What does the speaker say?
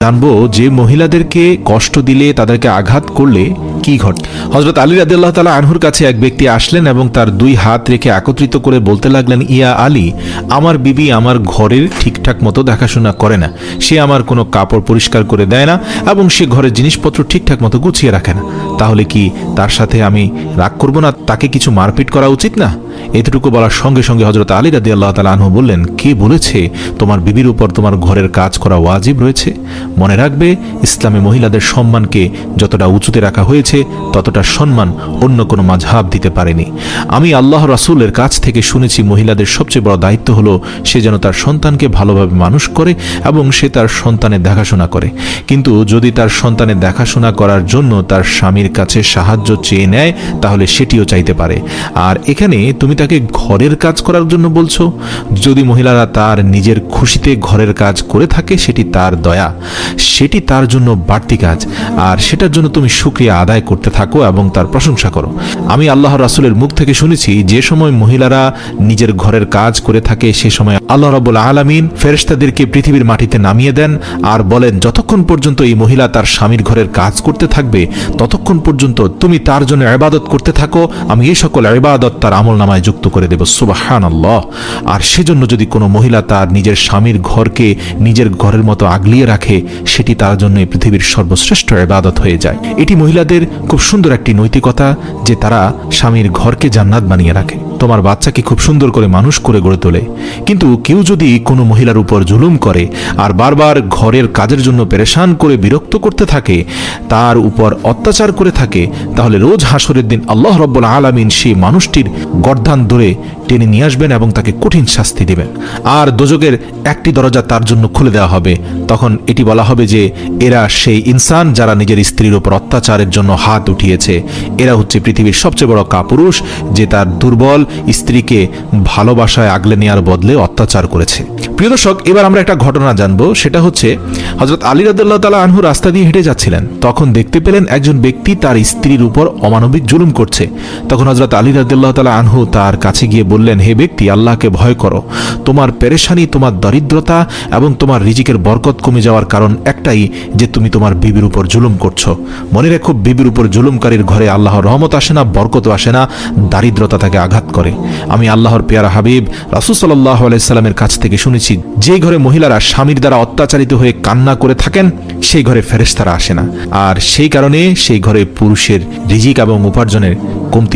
জানবো যে মহিলাদেরকে কষ্ট দিলে, তাদেরকে আঘাত করলে কি ঘটে। হযরত আলী রাদিয়াল্লাহু তাআলা আনহুর কাছে এক ব্যক্তি আসলেন এবং তার দুই হাত রেখে একত্রিত করে বলতে লাগলেন, ইয়া আলী, আমার বিবি আমার ঘরের ঠিকঠাক মতো দেখাশোনা করে না, সে আমার কোনো কাপড় পরিষ্কার করে দেয় না এবং সে ঘরের জিনিসপত্র ঠিকঠাক মতো গুছিয়ে রাখে না। তাহলে কি তার সাথে আমি রাগ করব না? তাকে কিছু মারপিট করা উচিত না? এতটুকু বলার সঙ্গে সঙ্গে হযরত আলী রাদিয়াল্লাহু তাআলা আনহু বললেন, কে বলেছে তোমার বিবির উপর তোমার ঘরের কাজ করা ওয়াজিব রয়েছে? মনে রাখবে, ইসলামে মহিলাদের সম্মানকে যতটা উঁচুতে রাখা হয়েছে ততটা সম্মান অন্য কোনো মাযহাব দিতে পারেনি। আমি আল্লাহ রাসূলের কাছ থেকে শুনেছি মহিলাদের সবচেয়ে বড় দায়িত্ব হলো সে যেন তার সন্তানকে ভালোভাবে মানুষ করে এবং সে তার সন্তানের দেখাশোনা করে। কিন্তু যদি তার সন্তানের দেখাশোনা করার জন্য তার স্বামীর কাছে সাহায্য চেয়ে নেয় তাহলে সেটিও চাইতে পারে। আর এখানে তুমি তাকে ঘরের কাজ করার জন্য বলছো। যদি মহিলারা তার নিজের খুশিতে ঘরের কাজ করে থাকে সেটি তার দয়া, সেটি তার জন্য বাড়তি কাজ, আর সেটার জন্য তুমি শুকরিয়া আদায় করতে থাকো এবং তার প্রশংসা করো। আমি আল্লাহর রাসূলের মুখ থেকে শুনেছি যে সময় মহিলারা নিজের ঘরের কাজ করে থাকে সে সময় আল্লাহ রাব্বুল আলামিন ফেরেশতাদেরকে পৃথিবীর মাটিতে নামিয়ে দেন আর বলেন, যতক্ষণ পর্যন্ত এই মহিলা তার স্বামীর ঘরের কাজ করতে থাকবে ততক্ষণ পর্যন্ত তুমি তার জন্য ইবাদত করতে থাকো, আমি এই সকল ইবাদত তার আমলনামায় যুক্ত করে দেব। সুবহানাল্লাহ। আর সেজন্য যদি কোনো মহিলা তার নিজের স্বামীর ঘরকে নিজের ঘরের মতো আগলিয়ে রাখে সেটি তার জন্য পৃথিবীর সর্বশ্রেষ্ঠ ইবাদত হয়ে যায়। এটি মহিলাদের খুব সুন্দর একটি নৈতিকতা যে তারা স্বামীর ঘরকে জান্নাত বানিয়ে রাখে, তোমার বাচ্চাকে খুব সুন্দর করে মানুষ করে গড়ে তোলে। কিন্তু কেউ যদি কোনো মহিলার উপর জুলুম করে আর বারবার ঘরের কাজের জন্য পেরেশান করে বিরক্ত করতে থাকে, তার উপর অত্যাচার করে থাকে, তাহলে রোজ হাসরের দিন আল্লাহ রাব্বুল আলামিন সেই মানুষটির গর্দান ধরে টেনে নিয়ে আসবেন এবং তাকে কঠিন শাস্তি দিবেন। আর দোজখের একটি দরজা তার জন্য খুলে দেওয়া হবে। তখন এটি বলা হবে যে এরা সেই ইনসান যারা নিজের স্ত্রীর উপর অত্যাচারের জন্য হাত উঠিয়েছে। এরা হচ্ছে পৃথিবীর সবচেয়ে বড় কাপুরুষ যে তার দুর্বল স্ত্রীকে ভালোবাসায় আগলে নেওয়ার বদলে অত্যাচার করেছে। প্রিয় দর্শক, এবার আমরা একটা ঘটনা জানবো। সেটা হচ্ছে হযরত আলী রাদিয়াল্লাহু তাআলা আনহু রাস্তা দিয়ে হেঁটে যাচ্ছিলেন, তখন দেখতে পেলেন একজন ব্যক্তি তার স্ত্রীর উপর অমানবিক জুলুম করছে। তখন হযরত আলী রাদিয়াল্লাহু তাআলা আনহু তার কাছে গিয়ে বললেন, হে ব্যক্তি, আল্লাহকে ভয় করো। তোমার পেরেশানি, তোমার দরিদ্রতা এবং তোমার রিজিকের বরকত কমে যাওয়ার কারণ একটাই যে তুমি তোমার বিবির উপর জুলুম করছো। মনে রেখো, বিবির উপর জুলুমকারীর ঘরে আল্লাহর রহমত আসে না, বরকত আসে না, দারিদ্রতা তাকে আঘাত করে। আমি আল্লাহর পেয়ারা হাবিব রাসূল সাল্লাল্লাহু আলাইহি সাল্লামের কাছ থেকে শুনেছি, যে ঘরে মহিলারা স্বামীর দ্বারা অত্যাচারিত হয়ে কান্না করে থাকেন সেই ঘরে ফেরেশতারা আসে না। আর সেই কারণে সেই ঘরে পুরুষের রিজিক এবং উপার্জনের কমতি